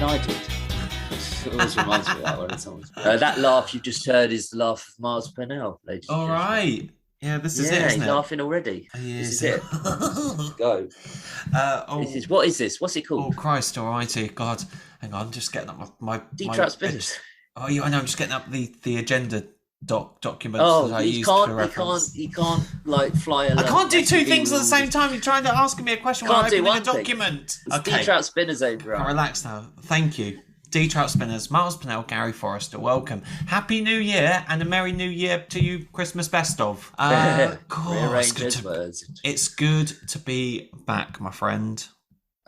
something I did. It always reminds me of that one. That laugh you just heard is the laugh of Miles Pennell, ladies and All gentlemen. right. Yeah, this is it, Yeah, isn't he's it? laughing already. This is it. Let's go. What is this? What's it called? Oh, Christ almighty. God. Hang on, I'm just getting up my Trout spinners. Oh, yeah, I know. I'm just getting up the agenda documents that I used for reference. He can't like fly along. I can't do two things at the same time. You're trying to ask me a question while opening a document. Okay. Trout spinners over. I'll relax now. Thank you. Trout spinners, Miles Pennell, Gary Forrester, welcome. Happy New Year and a Merry New Year to you, Christmas best of. Rearrange it's good to be back, my friend.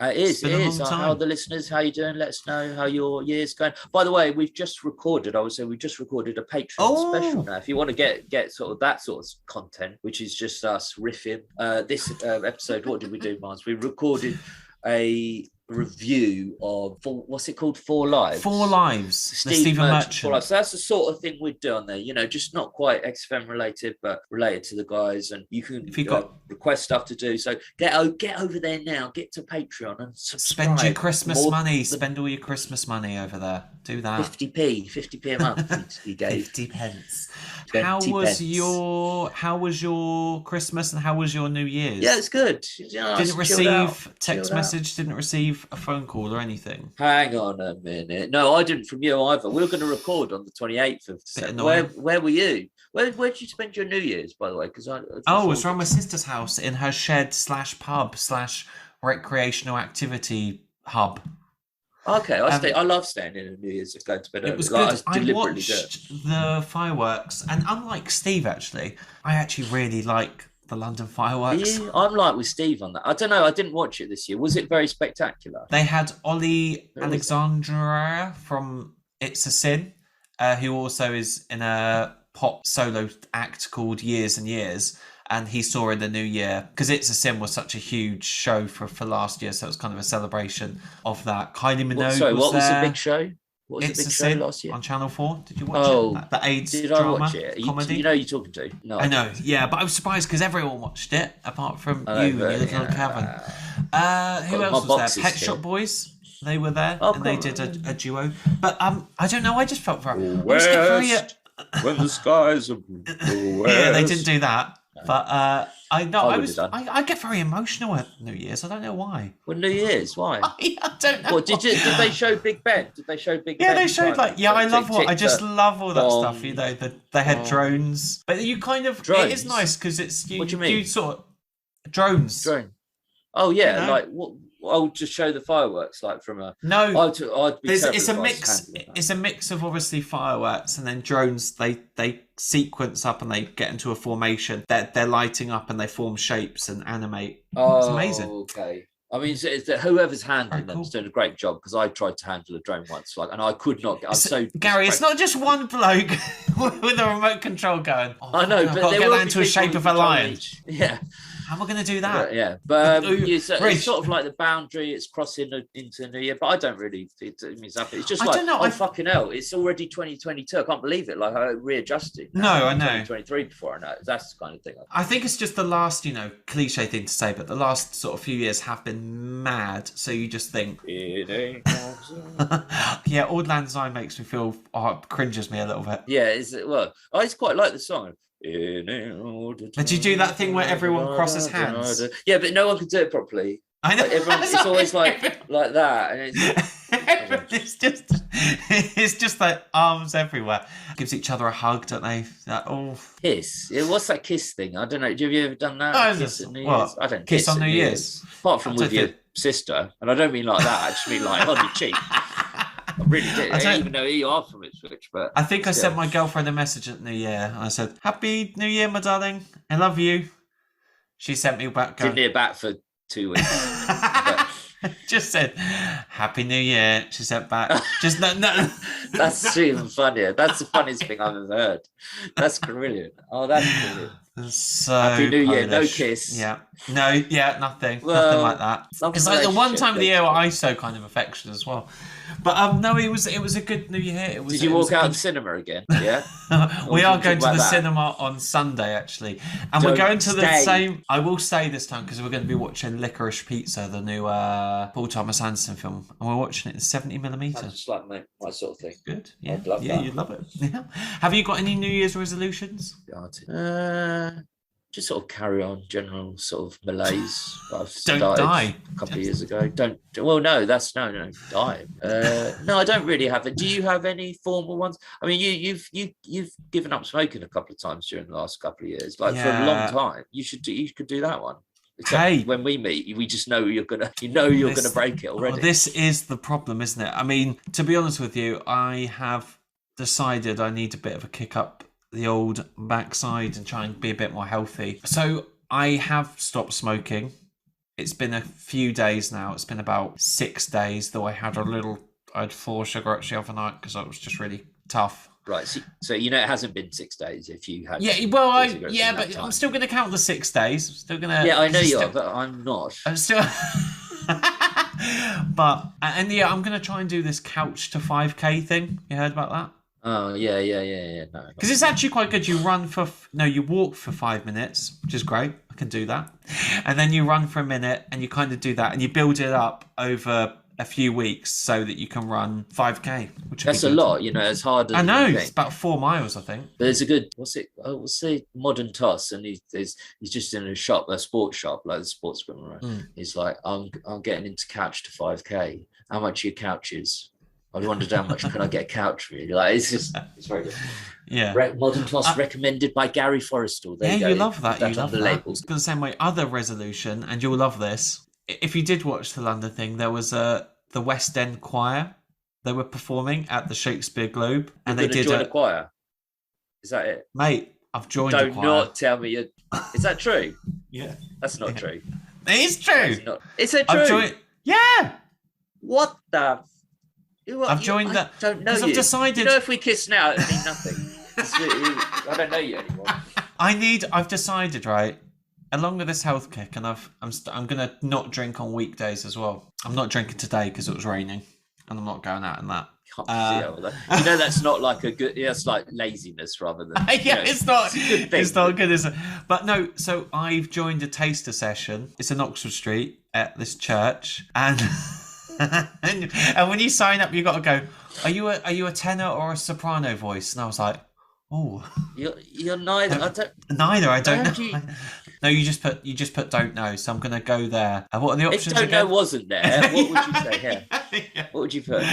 It is. How are the listeners? How you doing? Let us know how your year's going. By the way, we've just recorded. We just recorded a Patreon special now. If you want to get sort of that sort of content, which is just us riffing. This episode, what did we do, Miles? We recorded a review of what's it called? Four Lives. Stephen Merchant. So that's the sort of thing we'd do on there. Just not quite XFM related, but related to the guys. And you can request stuff to do. So get over there now. Get to Patreon and subscribe. Spend your Christmas money. Spend all your Christmas money over there. Do that. 50p a month. He gave 50 pence. How was your Christmas and how was your New Year's? Yeah, it's good. Didn't receive text message. Didn't receive a phone call or anything. Hang on a minute. No, I didn't from you either. We were going to record on the 28th of December. Where were you? Where did you spend your New Year's, by the way? Because it was around my sister's house in her shed / pub / recreational activity hub. Okay, I love staying in a New Year's and going to bed early. It was good. I watched the fireworks, and unlike Steve, actually, I actually really like the London fireworks. Yeah, I'm like with Steve on that. I don't know. I didn't watch it this year. Was it very spectacular? They had Ollie Alexandra from It's a Sin, who also is in a pop solo act called Years and Years. And he saw in the new year, because It's a Sin was such a huge show for last year, so it was kind of a celebration of that. Kylie Minogue what was there. The big show? What was It's the big a show Sin last year? On Channel 4. Did you watch it? The AIDS did drama I watch it? comedy? You know who you're talking to. No, I know, yeah, but I was surprised because everyone watched it, apart from you and your little Kevin. Who else was there? Pet Shop Boys. They were there, and they did a duo. But I don't know, I just felt very... when the skies are yeah, they didn't do that. But I get very emotional at New Year's. I don't know why. Well, New Year's, why? I don't know. What, did they show Big Ben? Did they show Big Ben? Yeah, they showed I just love all that stuff. They had drones, but you kind of drones? It is nice because it's you. What do you mean? You sort of drones. Oh yeah, like what? I'll just show the fireworks like from a it's a mix. It's a mix of obviously fireworks and then drones. They sequence up and they get into a formation. They're lighting up and they form shapes and animate. It's amazing. Okay. I mean, it's whoever's handling them is doing a great job because I tried to handle a drone once, and I could not. Gary, it's not just one bloke with a remote control going. I know, but I've got to get that into a shape of a lion. Yeah. How am I going to do that? But it's sort of like the boundary. It's crossing into New Year, but I don't really. It means nothing. It's just fucking hell! It's already 2022. I can't believe it. Like I readjusted. No, I know. 2023 before I know. That's the kind of thing. I think it's just the last, cliche thing to say, but the last sort of few years have been mad. So you just think, yeah, Auld Lang Syne makes me feel cringes me a little bit. Yeah, I just quite like the song. But you do that thing where everyone crosses hands? Yeah, but no one can do it properly. I know. It's always like that, and it's just like arms everywhere. Gives each other a hug, don't they? Kiss. Yeah, what's that kiss thing? I don't know. Have you ever done that? Kiss at New Year's? I don't kiss on New Year's. Apart from with your sister, and I don't mean like that. I just mean like on your cheek. I really did. I don't even know who you are from Ipswich, but I think I sent my girlfriend a message at New Year. I said, "Happy New Year, my darling. I love you." She sent me back. Didn't hear back for 2 weeks. Just said, "Happy New Year." She sent back. Just no. That's even funnier. That's the funniest thing I've ever heard. That's brilliant. Oh, that's brilliant. So Happy New Year, no Polish. kiss. Yeah, no, yeah, nothing like that. It's like the one time of the year where I show kind of affection as well. But no, it was a good New Year. Did you walk out of the cinema again? Yeah. We are going to the cinema on Sunday actually, and we're going to the same. I will say this time because we're going to be watching Licorice Pizza, the new Paul Thomas Anderson film, and we're watching it in 70mm. That's just like my sort of thing. Good. Yeah. I'd love that. You'd love it. Yeah. Have you got any New Year's resolutions? Just sort of carry on general sort of malaise that I've Don't die. a couple of years ago. No, die. No, I don't really have it. Do you have any formal ones? I mean, you've given up smoking a couple of times during the last couple of years, like for a long time. You could do that one. Except when we meet, we just know you're gonna break it already. This is the problem, isn't it? I mean, to be honest with you, I have decided I need a bit of a kick up the old backside and try and be a bit more healthy. So I have stopped smoking. It's been a few days now. It's been about 6 days, though I had 4 cigarettes the other night because that was just really tough. Right, so it hasn't been 6 days if you had. Yeah, well, but I'm still going to count the 6 days. I'm still going to. Yeah, I know you are, but I'm not. I'm still. But I'm going to try and do this couch to 5K thing. You heard about that? Oh yeah. No, because it's actually quite good. You walk for 5 minutes, which is great. I can do that, and then you run for a minute, and you kind of do that, and you build it up over a few weeks so that you can run 5K. That's a lot, as hard as I know. It's about 4 miles, I think. There's a good what's the modern toss, and he's just in a sports shop, like the sportsman. Right? He's like, I'm getting into couch to 5K. How much are your couches? I wondered how much can I get a couch for you? Like it's very good. Yeah. Modern Toss recommended by Gary Forrestal. You love that. You love the that. labels. Going to say my other resolution, and you'll love this. If you did watch the London thing, there was the West End Choir. They were performing at the Shakespeare Globe, and they did a choir. Is that it, mate? I've joined a choir. Do not tell me you. Is that true? Yeah, that's not true. It is true. Is it true? Yeah. What the? I've joined that. I don't know you. I've decided. If we kiss now, it means nothing. I don't know you anymore. I've decided, right, along with this health kick, and I'm gonna not drink on weekdays as well. I'm not drinking today because it was raining, and I'm not going out in that. That's not like a good. It's like laziness rather than. It's not. It's not good, is it? But no. So I've joined a taster session. It's in Oxford Street at this church, and. and when you sign up, you got to go. Are you a tenor or a soprano voice? And I was like, oh, you're neither. I don't know. No, you just put don't know. So I'm gonna go there. What are the options? If don't know wasn't there, what would you say here? Yeah. What would you put?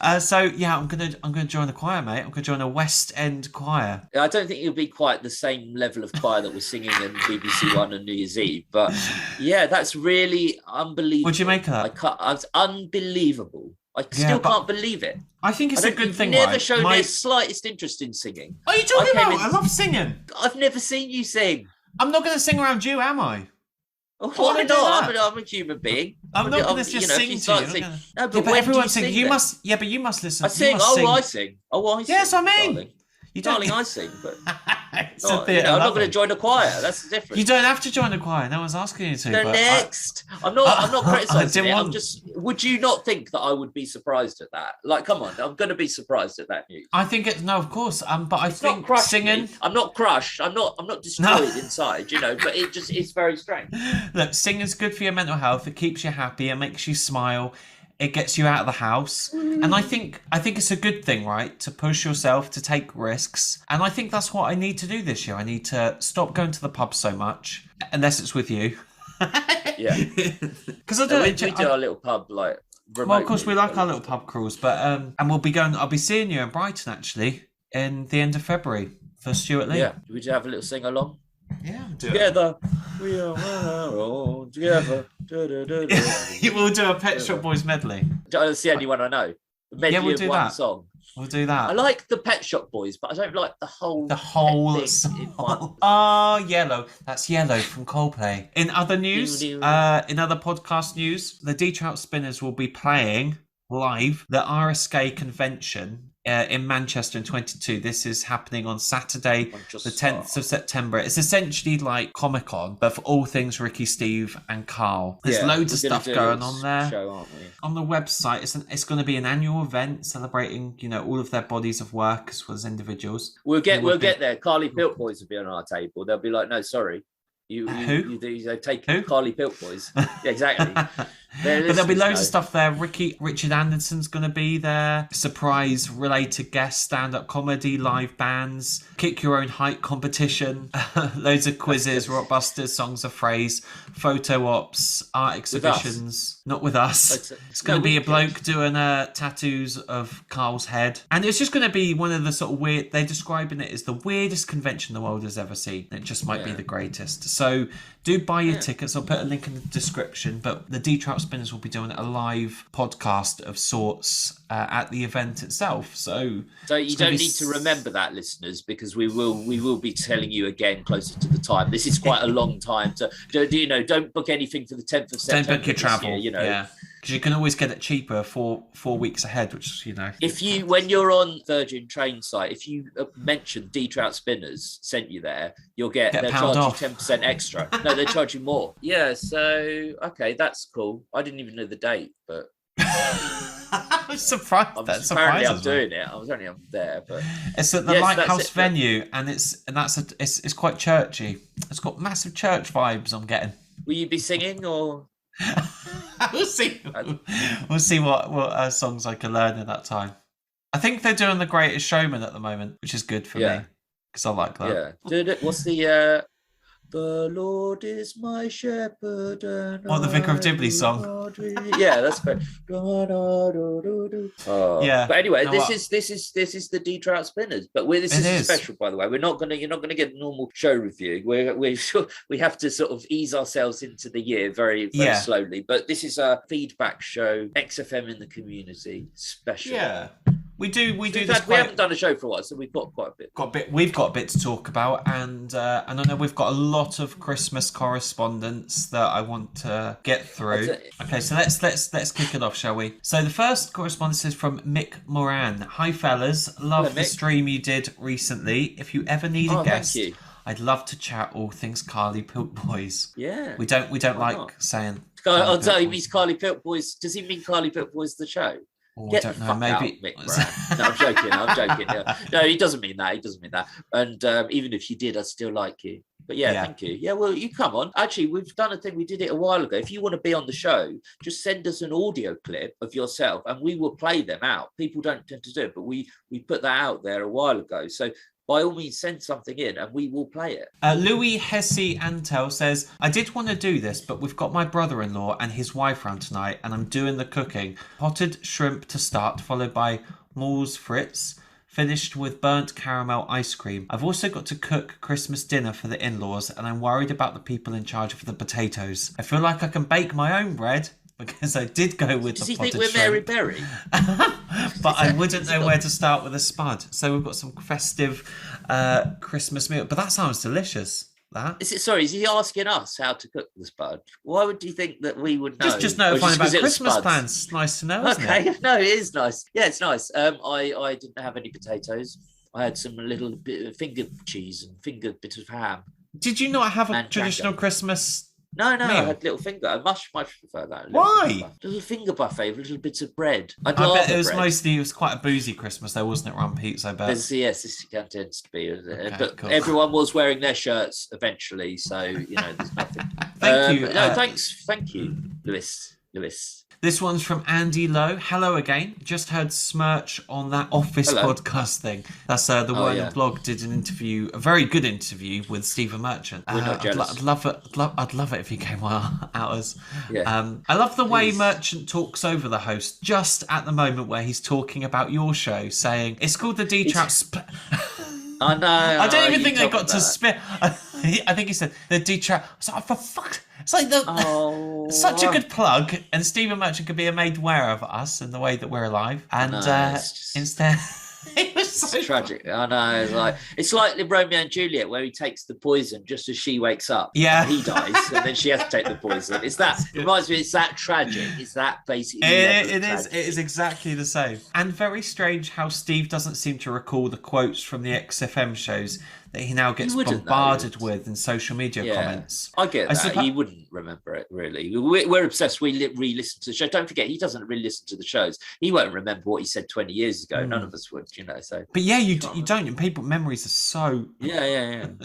I'm gonna join the choir, mate. I'm gonna join a West End choir. I don't think it'll be quite the same level of choir that was singing in BBC One on New Year's Eve, but yeah, that's really unbelievable. What'd you make of that? It's unbelievable. I still can't believe it. I think it's a good thing. Never shown the slightest interest in singing. What are you talking about? I love singing. I've never seen you sing. I'm not going to sing around you, am I? Why not? I'm a human being. I'm not going to just sing to you. No, but when everyone sings, you must. Yeah, but you must listen. I sing. I sing. Yes, I mean. Darling. Darling, I sing, but I'm not going to join a choir. That's the difference. You don't have to join a choir. No one's asking you to. Next. I'm not criticising it. Would you not think that I would be surprised at that? Like, come on, I'm going to be surprised at that news. I think of course. But I think singing. Me. I'm not crushed. I'm not destroyed inside. But it's very strange. Look, singing's good for your mental health. It keeps you happy. It makes you smile. It gets you out of the house. And I think it's a good thing, right? To push yourself, to take risks. And I think that's what I need to do this year. I need to stop going to the pub so much, unless it's with you. Yeah. Because we do our little pub, like, remotely. Well, of course, we like our little pub crawls. But and I'll be seeing you in Brighton, actually, in the end of February for Stuart Lee. Yeah. Would you have a little sing-along? Yeah, together we are all together. You will do a Pet Shop Boys medley. That's the only one I know. Yeah, we'll do that. Song. We'll do that. I like the Pet Shop Boys, but I don't like the whole song. Oh, Yellow. That's Yellow from Coldplay. In other news, in other podcast news, the Trout Spinners will be playing live the RSK convention in Manchester in 2022. This is happening on Saturday, the 10th of September. It's essentially like Comic-Con, but for all things Ricky, Steve, and Carl. There's loads of stuff going on there. Show, aren't we? On the website, it's going to be an annual event celebrating, all of their bodies of work as well as individuals. We'll get there. Carly Pilt Boys will be on our table. They'll be like, no, sorry. You take Carly Pilt Boys. Yeah, exactly. But there'll be loads of stuff there. Richard Anderson's going to be there. Surprise related guests, stand-up comedy, live bands, kick your own height competition, loads of quizzes, rockbusters, songs of phrase, photo ops, art exhibitions. Not with us. It's going to be a bloke doing tattoos of Carl's head. And it's just going to be one of the sort of weird, they're describing it as the weirdest convention the world has ever seen. It just might be the greatest. So do buy your tickets. I'll put a link in the description. But the Trout Spinners will be doing a live podcast of sorts at the event itself. So you don't need to remember that, listeners, because we will be telling you again closer to the time. This is quite a long time. So don't book anything for the 10th of September. Don't book your travel. Yeah. Because you can always get it cheaper 4 weeks ahead, which If when you're on Virgin train site, if you mention Trout Spinners sent you there, they'll charge you 10% extra. No, they charge you more. Yeah, so okay, that's cool. I didn't even know the date, but I was surprised. Apparently, I'm doing it. I was only there, but it's at the Lighthouse venue, and it's quite churchy. It's got massive church vibes. I'm getting. Will you be singing or? We'll see. We'll see what songs I can learn in that time. I think they're doing The Greatest Showman at the moment, which is good for me because I like that. Yeah. What's the Lord is my shepherd and the Vicar of Dibley song? Yeah, that's great. Yeah. But anyway, this is the Trout Spinners. But this is special, by the way. You're not gonna get a normal show review. We have to sort of ease ourselves into the year very, very slowly. But this is a feedback show, XFM in the community special. Yeah. We do this. We haven't done a show for a while, so we've got quite a bit. We've got a bit to talk about, and I know we've got a lot of Christmas correspondence that I want to get through. Okay, so let's kick it off, shall we? So the first correspondence is from Mick Moran. Hi fellas, love the stream you did recently. If you ever need a guest, I'd love to chat all things Carly Pilk Boys. Yeah, we don't like saying. I'll tell you, he's Carly Pilk Boys. Does he mean Carly Pilk Boys the show? I don't know. Maybe. No, I'm joking. Yeah. No, he doesn't mean that. And even if you did, I'd still like you. But thank you. Yeah, well, you come on. Actually, we've done a thing. We did it a while ago. If you want to be on the show, just send us an audio clip of yourself, and we will play them out. People don't tend to do it, but we put that out there a while ago. So by all means, send something in and we will play it. Louis Hesse Antel says, I did want to do this, but we've got my brother-in-law and his wife round tonight, and I'm doing the cooking. Potted shrimp to start, followed by Moors Fritz, finished with burnt caramel ice cream. I've also got to cook Christmas dinner for the in-laws, and I'm worried about the people in charge of the potatoes. I feel like I can bake my own bread, because I did go with the potted shrimp. Does he think we're Mary Berry? But I wouldn't know where to start with a spud. So we've got some festive Christmas meal. But that sounds delicious. Is he asking us how to cook the spud? Why would you think that we would know? Just notifying about Christmas plans. It's nice to know, isn't it? No, it is nice. Yeah, it's nice. I didn't have any potatoes. I had some little bit of finger cheese and bit of ham. Did you not have a traditional Christmas? No, I had little finger. I much prefer that. Why? Little finger buffet with little bits of bread. I bet it was quite a boozy Christmas though, wasn't it, around Pete's, I bet. Yes, this tends to be. Okay, but cool. Everyone was wearing their shirts eventually, so, there's nothing. Thank you. Thank you, Lewis. This one's from Andy Lowe. Hello again. Just heard Smirch on that Office podcast thing. That's the Whirling Blog did an interview, a very good interview with Stephen Merchant. We're not jealous. I'd love it if he came on ours. Yeah. I love the way Merchant talks over the host just at the moment where he's talking about your show, saying it's called the D-Trout. I know. I don't even think they got to spit. I think he said the D-Trout. So for fuck. It's like such a good plug, and Stephen Merchant could be made aware of us and the way that we're alive. And instead, it was so tragic. I know. It's like Romeo and Juliet, where he takes the poison just as she wakes up. Yeah, and he dies, and then she has to take the poison. It's that reminds me. It's that tragic. It's that basically. It is exactly the same. And very strange how Steve doesn't seem to recall the quotes from the XFM shows that he now gets bombarded with in social media comments. I get that. He wouldn't remember it, really. We're obsessed. We re-listen to the show. Don't forget, he doesn't really listen to the shows. He won't remember what he said 20 years ago. None of us would, So. But yeah, you don't. And people memories are so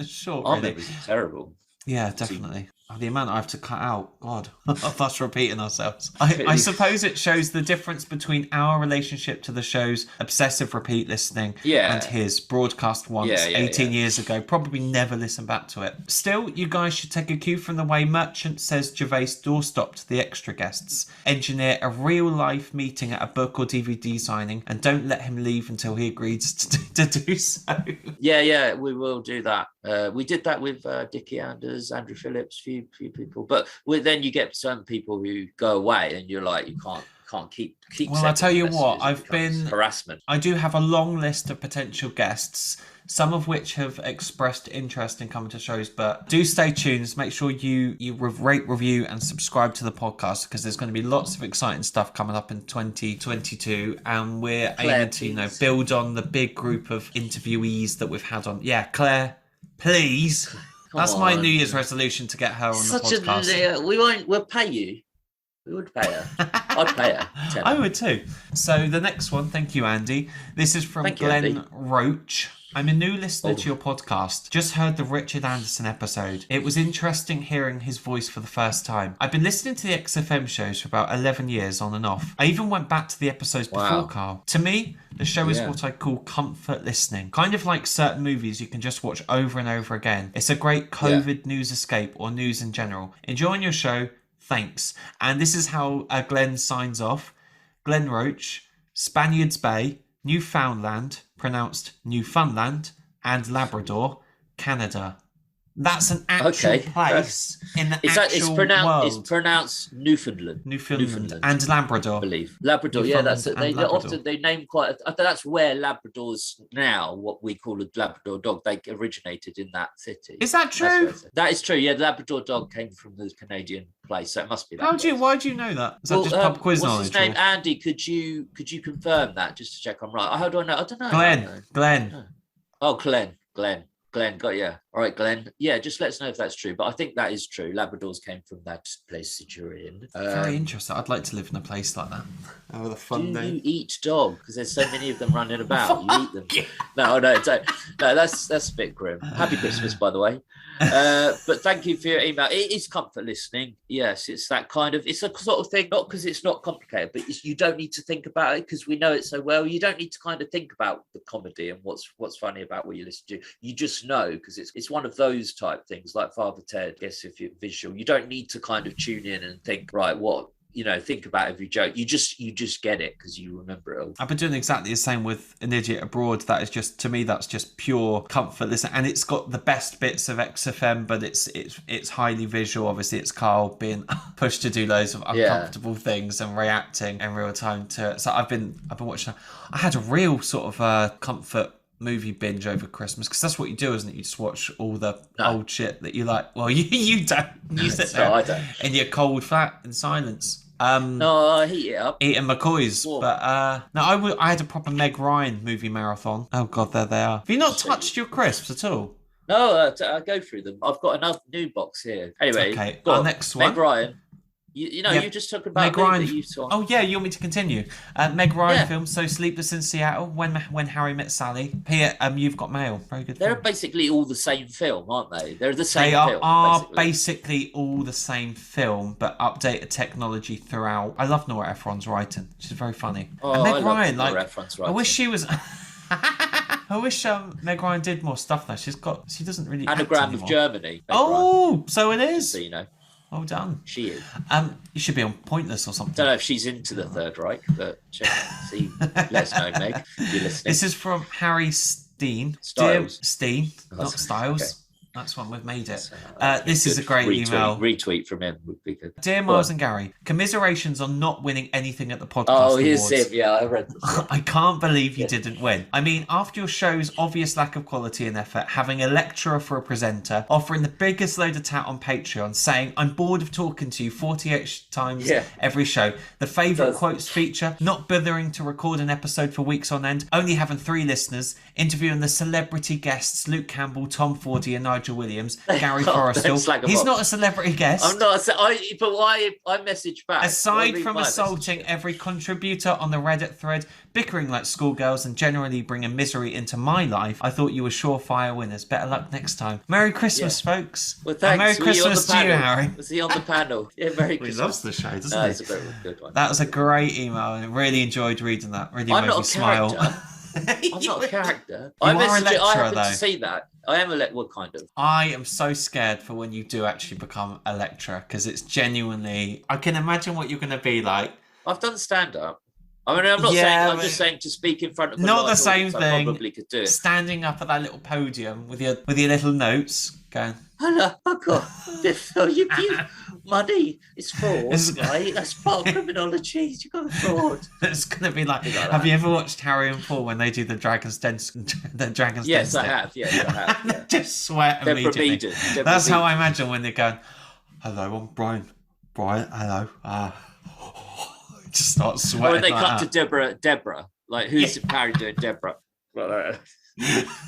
short. Our memories are terrible. Yeah, definitely. The amount I have to cut out, God, of us repeating ourselves. I suppose it shows the difference between our relationship to the show's obsessive repeat listening and his broadcast once 18 years ago. Probably never listen back to it. Still, you guys should take a cue from the way Merchant says Gervais doorstopped the extra guests. Engineer a real-life meeting at a book or DVD signing and don't let him leave until he agrees to do so. Yeah, we will do that. We did that with Dickie Anders, Andrew Phillips, few people, but then you get some people who go away and you're like, you can't keep well, I tell you what, I've been harassment. I do have a long list of potential guests, some of which have expressed interest in coming to shows, but do stay tuned. Make sure you rate, review and subscribe to the podcast, because there's going to be lots of exciting stuff coming up in 2022, and we're aiming to build on the big group of interviewees that we've had on. Claire, please. That's my New Year's resolution, to get her on the podcast. We'll pay you. We would pay her. I'd pay her. I would too. So the next one, thank you, Andy. This is from Glenn Roach. I'm a new listener to your podcast. Just heard the Richard Anderson episode. It was interesting hearing his voice for the first time. I've been listening to the XFM shows for about 11 years on and off. I even went back to the episodes before Carl. To me, the show is what I call comfort listening. Kind of like certain movies you can just watch over and over again. It's a great COVID news escape, or news in general. Enjoying your show. Thanks. And this is how Glenn signs off. Glenn Roach, Spaniards Bay, Newfoundland, pronounced Newfoundland, and Labrador, Canada. That's an actual place in the actual world. It's pronounced Newfoundland. Newfoundland and Labrador. I believe. Labrador, that's it. They name quite. That's where Labradors now, what we call a Labrador dog, they originated in that city. Is that true? That is true. Yeah, the Labrador dog came from the Canadian place, so it must be that. Why do you know that? Is that just pub quiz knowledge? What's his name? Andy, could you confirm that just to check I'm right? How do I know? I don't know. Glenn. Oh, Glenn, got you. All right, Glenn. Yeah, just let us know if that's true. But I think that is true. Labradors came from that place that you're in. Very interesting. I'd like to live in a place like that. With a fun day. You eat dog? Because there's so many of them running about. You eat them. No, that's a bit grim. Happy Christmas, by the way. But thank you for your email. It is comfort listening. Yes, it's that kind of, it's a sort of thing, not because it's not complicated, but you don't need to think about it because we know it so well. You don't need to kind of think about the comedy and what's funny about what you listen to. You just know, because it's one of those type things like Father Ted. Yes, if you're visual, you don't need to kind of tune in and think, right, think about every joke. You just get it because you remember it all. I've been doing exactly the same with An Idiot Abroad. That is just, to me, that's just pure comfort listening, and it's got the best bits of XFM, but it's highly visual. Obviously, it's Carl being pushed to do loads of uncomfortable things and reacting in real time to it. So I've been watching. I had a real sort of comfort movie binge over Christmas, because that's what you do, isn't it? You just watch all the old shit that you like. Well, you don't. You sit there I don't. In your cold flat in silence. No, I heat it up. Eating McCoys. Whoa. But I had a proper Meg Ryan movie marathon. Oh God, there they are. Have you not touched your crisps at all? No, I go through them. I've got another new box here. Anyway, okay. Our next one. Meg Ryan. You just talking about Meg Ryan. That you saw. Oh yeah, you want me to continue? Meg Ryan film, So Sleepless in Seattle, When Harry Met Sally. Here, You've Got Mail. Very good. They're film. Basically all the same film, aren't they? They're the same. They are basically all the same film, but updated technology throughout. I love Nora Ephron's writing. She's very funny. Oh, and Meg Ryan, Nora Ephron's writing. I wish she was. I wish Meg Ryan did more stuff though. She doesn't really. Anagram of Germany. So it is. So you know. Well done. She is. You should be on Pointless or something. I don't know if she's into the Third Reich, but let us know, Meg, if you're listening. This is from Harry Steen. Styles. Steen, not Styles. Okay. That's one we've made it. This is a great email. Retweet from him would be good. Dear Miles and Gary, commiserations on not winning anything at the podcast here's awards. him. Yeah, I read this. I can't believe you didn't win. I mean, after your show's obvious lack of quality and effort, having a lecturer for a presenter, offering the biggest load of tat on Patreon, saying, I'm bored of talking to you 48 times every show, the favourite quotes feature, not bothering to record an episode for weeks on end, only having 3 listeners, interviewing the celebrity guests Luke Campbell, Tom Fordy and Nigel Nigel Williams, Gary Forrestal. He's not a celebrity guest. I'm not. But why I messaged back? Aside from assaulting every contributor on the Reddit thread, bickering like schoolgirls, and generally bringing misery into my life, I thought you were surefire winners. Better luck next time. Merry Christmas, folks. Well, thanks. And Merry Christmas to you, Harry. Was he on the panel? Yeah, Merry Christmas. He loves the show, doesn't he? It's a very good one. That was a great email. I really enjoyed reading that. Really made me smile. I'm not a character. I happen to see that. I am what kind of? I am so scared for when you do actually become a lecturer, because it's genuinely... I can imagine what you're going to be like. I've done stand-up. I mean, I'm not saying. I'm just saying to speak in front of. Not the same thing. I probably could do it. Standing up at that little podium with your little notes, going. Hello, you money is fraud, right? That's part of criminology. You got fraud. It's going to be like have you ever watched Harry and Paul when they do the Dragon's Den? Yes, I have. Yes, I have. Yeah. Just sweat immediately. That's how I imagine when they're going. Hello, I'm Brian. Brian, hello. Just start sweating. Or when they cut to Deborah. Like, who's Harry doing Deborah?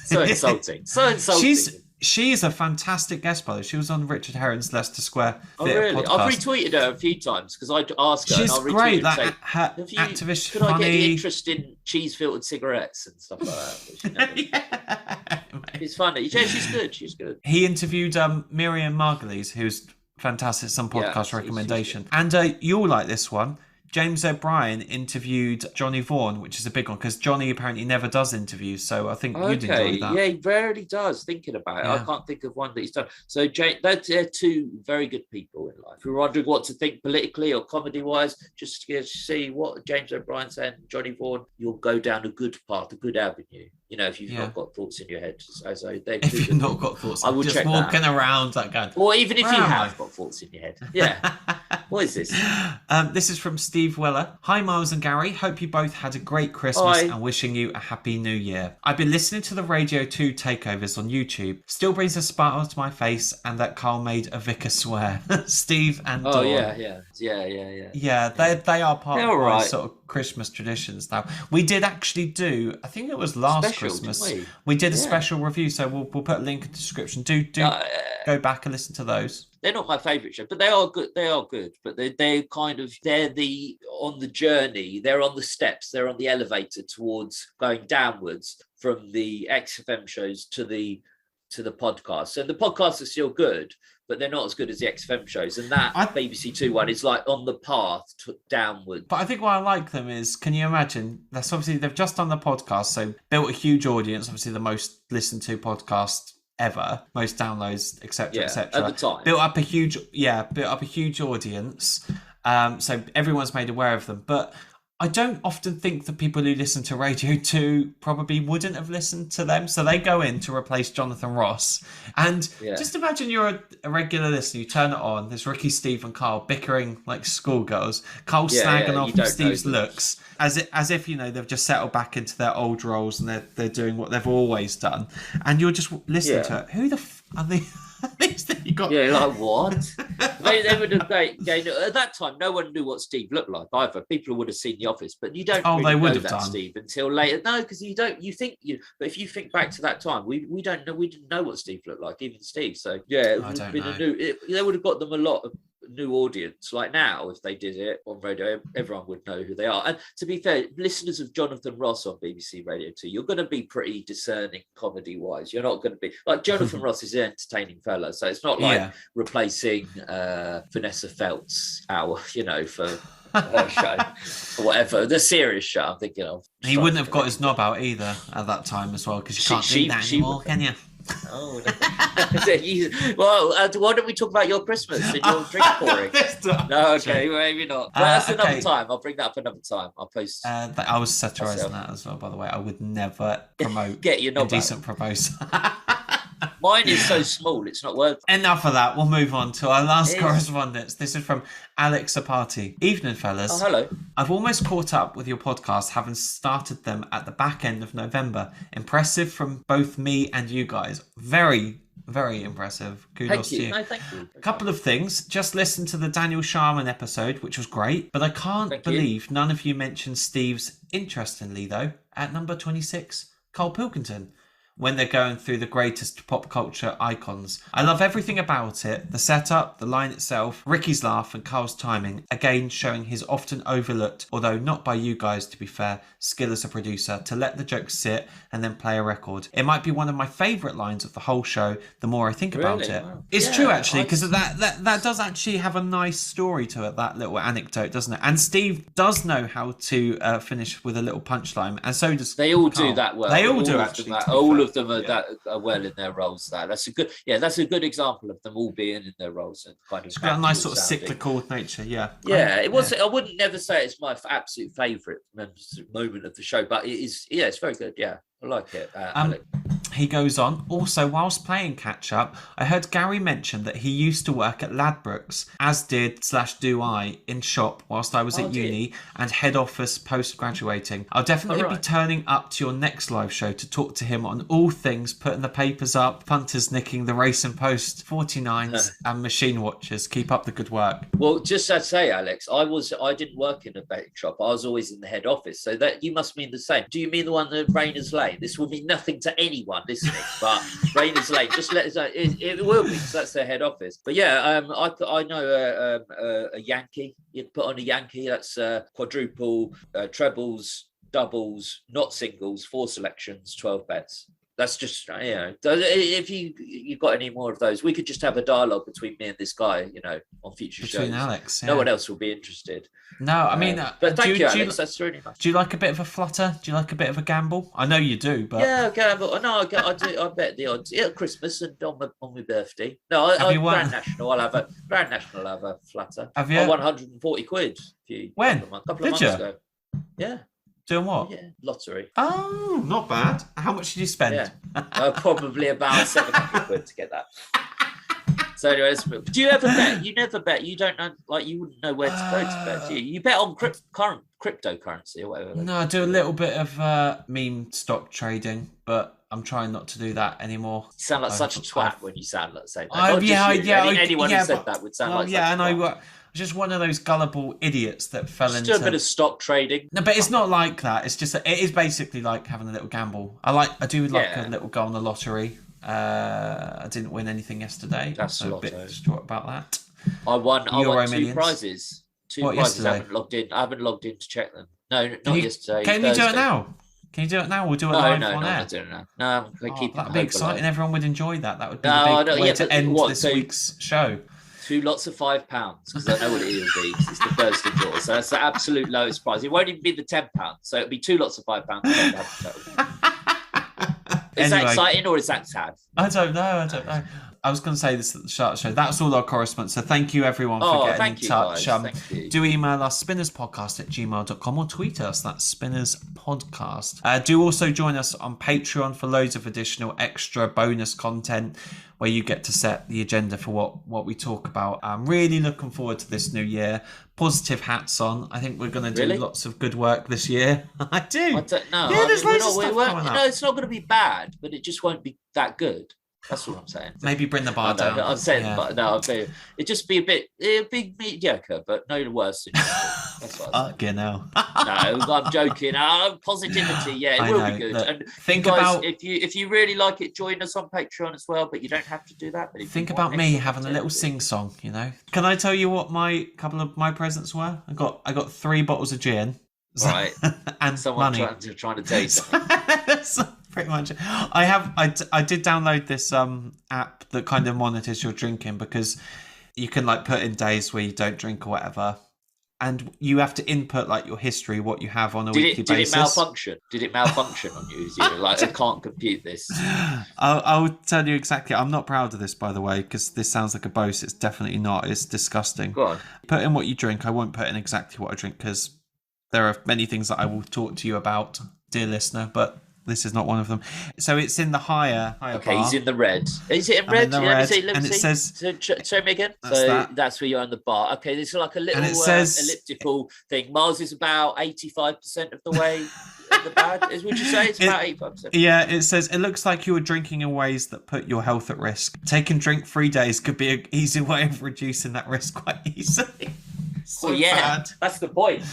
So insulting. So insulting. She's a fantastic guest, by the way. She was on Richard Herring's Leicester Square Theatre podcast. I've retweeted her a few times because I'd ask her. She's and I'll great. Retweet That activist, could I get the interest in cheese-filtered cigarettes and stuff like that? It's funny. Yeah, she's good. She's good. He interviewed Miriam Margolyes, who's fantastic. Some podcast recommendation. And you'll like this one. James O'Brien interviewed Johnny Vaughan, which is a big one because Johnny apparently never does interviews. So I think you'd enjoy that. Yeah, he rarely does. Thinking about it, I can't think of one that he's done. So they're two very good people in life. If you're wondering what to think politically or comedy-wise, just to see what James O'Brien said, Johnny Vaughan, you'll go down a good path, a good avenue. You know, if you've not got thoughts in your head. If you've not got thoughts, I will just walking around that going. Or even if you have got thoughts in your head. Yeah. What is this? This is from Steve Weller. Hi, Miles and Gary. Hope you both had a great Christmas and wishing you a happy new year. I've been listening to the Radio 2 takeovers on YouTube. Still brings a smile to my face, and that Carl made a vicar swear. Steve and Dawn. Yeah, they are part of my sort of Christmas traditions now. We did actually do, I think it was last Christmas. We did a special review, so we'll put a link in the description. Do go back and listen to those. They're not my favourite show, but they are good. They are good, but they're on the journey. They're on the steps. They're on the elevator towards going downwards from the XFM shows to the podcast. So the podcasts are still good, but they're not as good as the XFM shows. And that BBC Two one is like on the path downward. But I think what I like them is, can you imagine? That's obviously they've just done the podcast, so built a huge audience. Obviously, the most listened to podcast ever, most downloads, etc., etc. At the time, built up a huge audience. So everyone's made aware of them, but I don't often think that people who listen to Radio 2 probably wouldn't have listened to them. So they go in to replace Jonathan Ross. And just imagine you're a regular listener, you turn it on, there's Ricky, Steve and Carl bickering like schoolgirls. Carl snagging off Steve's looks as if, you know, they've just settled back into their old roles and they're doing what they've always done. And you're just listening to it. Who the are they? You got... Yeah, like what? they would have at that time. No one knew what Steve looked like either. People would have seen The Office, but you don't. They would have done Steve until later. No, because you don't. You think you. But if you think back to that time, we don't know. We didn't know what Steve looked like, even Steve. So yeah, it would have been they would have got them a lot of new audience. Like now, if they did it on radio, everyone would know who they are. And to be fair, listeners of Jonathan Ross on BBC Radio 2, you're going to be pretty discerning comedy wise. You're not going to be like Jonathan Ross is an entertaining fella, so it's not like replacing Vanessa Feltz hour, you know, for her show or whatever, the serious show I'm thinking of. He wouldn't have got his knob out either at that time as well, because you can't do that anymore, can you? Oh, well, why don't we talk about your Christmas and your drink pouring? No, okay, maybe not. But that's another time. I'll bring that up another time. I'll post. I was satirising that as well, by the way. I would never promote get your knob indecent proposal. Mine is so small, it's not worth it. Enough of that. We'll move on to our last correspondence. This is from Alex Apati. Evening, fellas. Oh, hello. I've almost caught up with your podcast, having started them at the back end of November. Impressive from both me and you guys. Very, very impressive. Kudos to you. No, thank you. A couple of things. Just listened to the Daniel Sharman episode, which was great, but I can't believe none of you mentioned Steve's, interestingly though, at number 26, Carl Pilkington. when they're going through the greatest pop culture icons. I love everything about it. The setup, the line itself, Ricky's laugh and Carl's timing, again showing his often overlooked, although not by you guys to be fair, skill as a producer to let the jokes sit and then play a record. It might be one of my favourite lines of the whole show the more I think about it. Wow. It's true actually, because that does actually have a nice story to it, that little anecdote, doesn't it? And Steve does know how to finish with a little punchline, and so does they all Carl. Do that well. They all do actually. All of them are well in their roles. That's a good example of them all being in their roles and kind of. It's got a nice sort of cyclical nature. It was. I wouldn't never say it's my absolute favourite moment of the show, but it is. Yeah, it's very good. Yeah, I like it. He goes on, also, whilst playing catch-up, I heard Gary mention that he used to work at Ladbrokes, as do I, in shop whilst I was at uni and head office post-graduating. I'll definitely be turning up to your next live show to talk to him on all things putting the papers up, punters nicking the race and post, 49s and machine watchers. Keep up the good work. Well, just to say, Alex, I didn't work in a betting shop. I was always in the head office, so that you must mean the same. Do you mean the one that Rainer's Lane? This will mean nothing to anyone listening, but Rainer's Lane, just let us know. It will be, because that's their head office. But yeah, I know a Yankee. You put on a Yankee, that's quadruple, trebles, doubles, not singles, 4 selections, 12 bets. That's just, if you got any more of those, we could just have a dialogue between me and this guy, on future shows. Alex, no one else will be interested. No, I mean, but thank you, Alex. That's really nice. Do you like a bit of a flutter? Do you like a bit of a gamble? I know you do, but yeah, gamble. No, I do. I bet the odds. Yeah, Christmas and on my birthday. No, Grand National. I'll have a flutter. Have you? I won 140 quid. When? A couple of months ago. Yeah. Doing what? Yeah, lottery. Oh, not bad. How much did you spend? Yeah. Probably about 700 quid to get that. So anyway, do you ever bet? You never bet. You don't know, you wouldn't know where to go to bet, do you? You bet on current cryptocurrency or whatever. No, I do a little bit of meme stock trading, but I'm trying not to do that anymore. You sound like such a twat when you sound like say that. Anyone who said that would sound like such a twat. I'm just one of those gullible idiots that fell into... do a bit of stock trading. No, but it's not like that. It's just... It is basically like having a little gamble. I do like a little go on the lottery. I didn't win anything yesterday. That's so a bit distraught about that. I won 2 prizes. Two prizes. Yesterday? I haven't logged in to check them. No, not yesterday. Can you do it now? Can you do it now? We'll do it live on air. No, I'm not doing it now. No, I'm going to keep it. That'd be exciting. Alive. Everyone would enjoy that. That would be the big way to end this week's show. 2 lots of £5, because I know what it will be. It's the Thursday draw, so that's the absolute lowest price. It won't even be the £10, so it'll be 2 lots of £5. Is that exciting or is that sad? I don't know. I was going to say this at the start of the show. That's all our correspondence. So thank you, everyone, for getting in touch. Do email us, spinnerspodcast@gmail.com, or tweet us. That's spinnerspodcast. Do also join us on Patreon for loads of additional extra bonus content where you get to set the agenda for what we talk about. I'm really looking forward to this new year. Positive hats on. I think we're going to do lots of good work this year. I do. I don't know. Yeah, there's loads of stuff coming up. No, it's not going to be bad, but it just won't be that good. That's what I'm saying. Maybe bring the bar down. I'm saying, but no, it'd just be it'd be mediocre, but no worse than usual. That's what I'm saying. No, I'm joking. Positivity, yeah, it will be good. Look, and think guys, about if you really like it, join us on Patreon as well. But you don't have to do that. But think about me having a little sing-song. Can I tell you what my couple of my presents were? I got 3 bottles of gin. Right, and someone money. trying to tell you something. Pretty much. I did download this app that kind of monitors your drinking, because you can put in days where you don't drink or whatever, and you have to input your history, what you have on a weekly basis. Did it malfunction on you? I can't compute this. I'll tell you exactly. I'm not proud of this, by the way, because this sounds like a boast. It's definitely not. It's disgusting. Go on. Put in what you drink. I won't put in exactly what I drink, because there are many things that I will talk to you about, dear listener, but this is not one of them. So it's in the higher okay, bar. He's in the red. Is it in red? Let me see. It says... Show me again. That's where you're on the bar. Okay, this is like a little elliptical thing. Mars is about 85% of the way of the bad. Would you say it's about 85%? Yeah, it says, it looks like you are drinking in ways that put your health at risk. Taking drink-free days could be an easy way of reducing that risk quite easily. Bad. That's the point.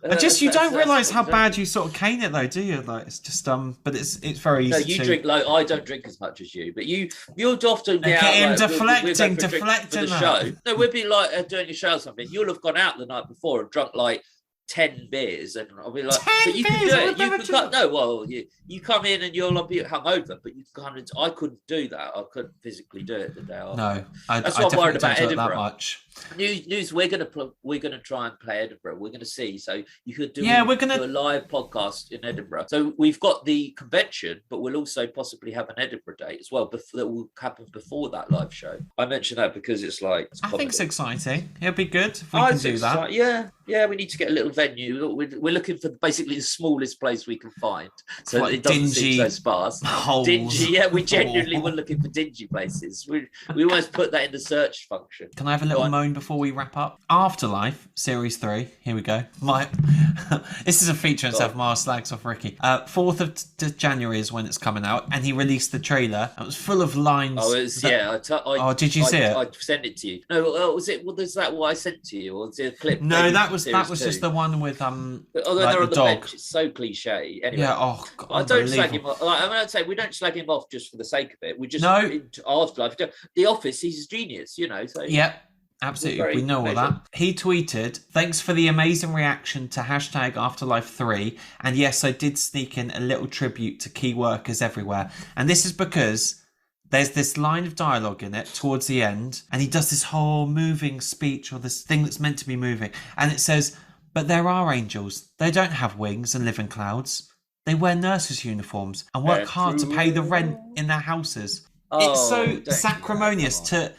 You don't realise how bad you sort of cane it though, do you? Like it's just but it's very easy. No, you drink like I don't drink as much as you, but you'll often be out. Deflecting for the show. No, we'd be like doing a show or something. You'll have gone out the night before and drunk like 10 beers, and I'll be like, but you can do it. You come in and you'll be hungover, but I couldn't do that. I couldn't physically do it the day after. No, that's what I'm worried about Edinburgh. That much. News. We're gonna try and play Edinburgh. We're gonna see. So you could do. We're gonna do a live podcast in Edinburgh. So we've got the convention, but we'll also possibly have an Edinburgh date as well. That will happen before that live show. I mention that because it's like. I think it's exciting. It'll be good if we can do that. Yeah. We need to get a little venue. We're looking for basically the smallest place we can find, so like it doesn't dingy seem so sparse. Holes. Dingy. Yeah, we genuinely were looking for dingy places. We almost put that in the search function. Can I have a little moan before we wrap up? Afterlife Series 3. Here we go. This is a feature itself. Mars slags off Ricky. 4th of January is when it's coming out, and he released the trailer. It was full of lines. Oh, did you see it? I sent it to you. No, was it? Was that what I sent to you, or was it a clip? No, that was just the one with Although like they're on the dog. Bench, it's so cliche. Anyway, yeah. Oh, God, I don't slag him off. I'd say we don't slag him off just for the sake of it. We just Afterlife. The Office. He's a genius, you know. So yeah. Absolutely, we know all that. He tweeted, "Thanks for the amazing reaction to #Afterlife3. And yes, I did sneak in a little tribute to key workers everywhere. And this is because there's this line of dialogue in it towards the end, and he does this whole moving speech or this thing that's meant to be moving. And it says, but there are angels. They don't have wings and live in clouds. They wear nurses' uniforms and work hard to pay the rent in their houses." It's so sacrimonious to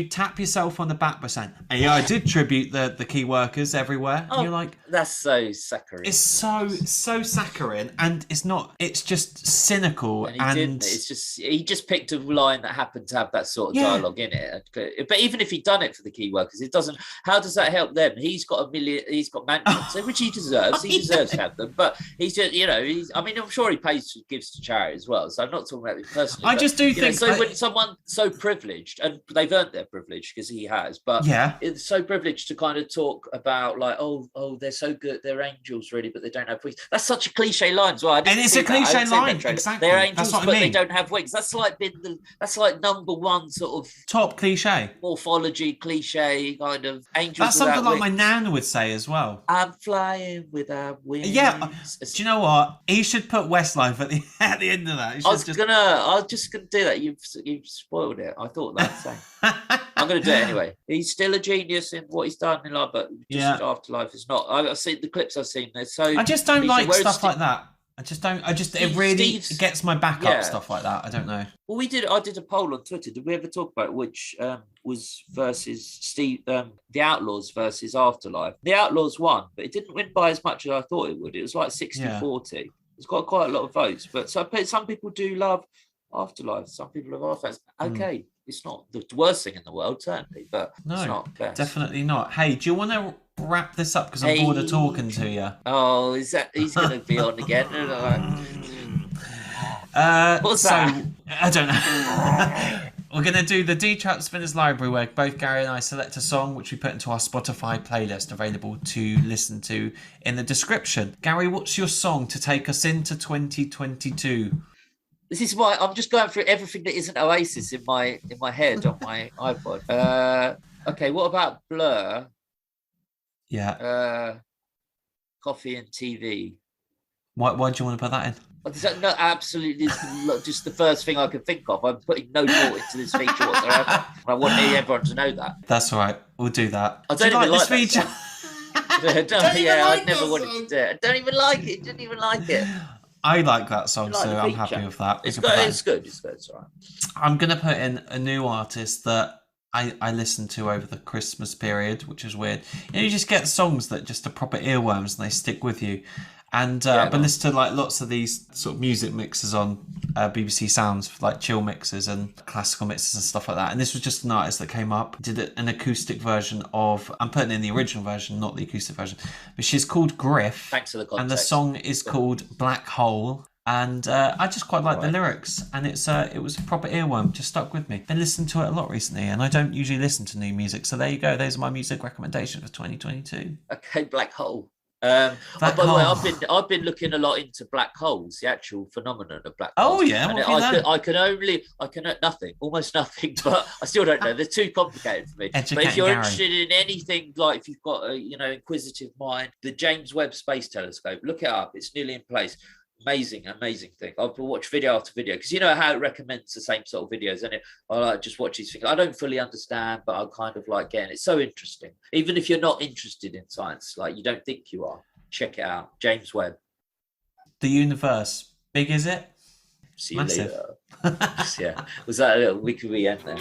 tap yourself on the back by saying, "Hey, I did tribute the key workers everywhere." And you're like, that's so saccharine. It's so saccharine, and it's not. It's just cynical, and it's just he just picked a line that happened to have that sort of dialogue in it. But even if he'd done it for the key workers, it doesn't. How does that help them? He's got he's got mansions, which he deserves. He deserves to have them. But he's just, I mean, I'm sure he gives to charity as well. So I'm not talking about it personally. I just do think. So when someone so privileged, and they've earned their privilege because he has, but it's so privileged to kind of talk about like, oh, they're so good, they're angels really, but they don't have wings. That's such a cliche line as well. And it's a cliche line, exactly. They're angels, but they don't have wings. That's like number one sort of top cliche morphology cliche kind of angels. That's something like my nan would say as well. I'm flying without wings. Yeah. Do you know what? He should put Westlife at the end of that. I was just gonna do that. You've spoiled it. I thought that same. I'm going to do it anyway. He's still a genius in what he's done in life, but just Afterlife is not. I've seen the clips I've seen. They're so. I just don't like stuff like that. I just don't. It really gets my back up, stuff like that. I don't know. Well, I did a poll on Twitter. Did we ever talk about which was versus the Outlaws versus Afterlife? The Outlaws won, but it didn't win by as much as I thought it would. It was like 60-40. It's got quite a lot of votes, but some people do love Afterlife. Some people love Afterlife. Okay. It's not the worst thing in the world, certainly, but it's not best. Definitely not. Hey, do you want to wrap this up? Because I'm bored of talking to you. Oh, is that he's going to be on again? What's that? I don't know. We're going to do the Trout Spinners Library, where both Gary and I select a song which we put into our Spotify playlist, available to listen to in the description. Gary, what's your song to take us into 2022? This is why I'm just going through everything that isn't Oasis in my head on my iPod. Okay, what about Blur? Yeah. Coffee and TV. Why do you want to put that in? No, absolutely. Just the first thing I can think of. I'm putting no thought into this feature whatsoever. I want everyone to know that. That's all right. We'll do that. I don't even like this feature. I never wanted to do it. I don't even like it. Didn't even like it. I like that song, so I'm happy with that. It's good. It's good. It's all right. I'm going to put in a new artist that I listened to over the Christmas period, which is weird. You just get songs that just are proper earworms and they stick with you. And I've been listening to like lots of these sort of music mixes on BBC Sounds, like chill mixes and classical mixes and stuff like that. And this was just an artist that came up, did an acoustic version of, I'm putting in the original version, not the acoustic version, but she's called Griff. Thanks for the context. And the song is called Black Hole. And I just quite like the lyrics, and it was a proper earworm, just stuck with me. Been listening to it a lot recently, and I don't usually listen to new music, so there you go. Those are my music recommendations for 2022. Okay, Black Hole. By the way, I've been looking a lot into black holes, the actual phenomenon of black holes. Oh yeah, and I can nothing, almost nothing, but I still don't know. They're too complicated for me. But if you're interested in anything, like if you've got a inquisitive mind, the James Webb Space Telescope, look it up. It's nearly in place. Amazing thing. I'll watch video after video because you know how it recommends the same sort of videos, and I like just watch these things. I don't fully understand, but I kind of like getting it. It's so interesting. Even if you're not interested in science, like you don't think you are, check it out. James Webb. The universe, big is it? See you later. Yeah. Was that a little wiki end there?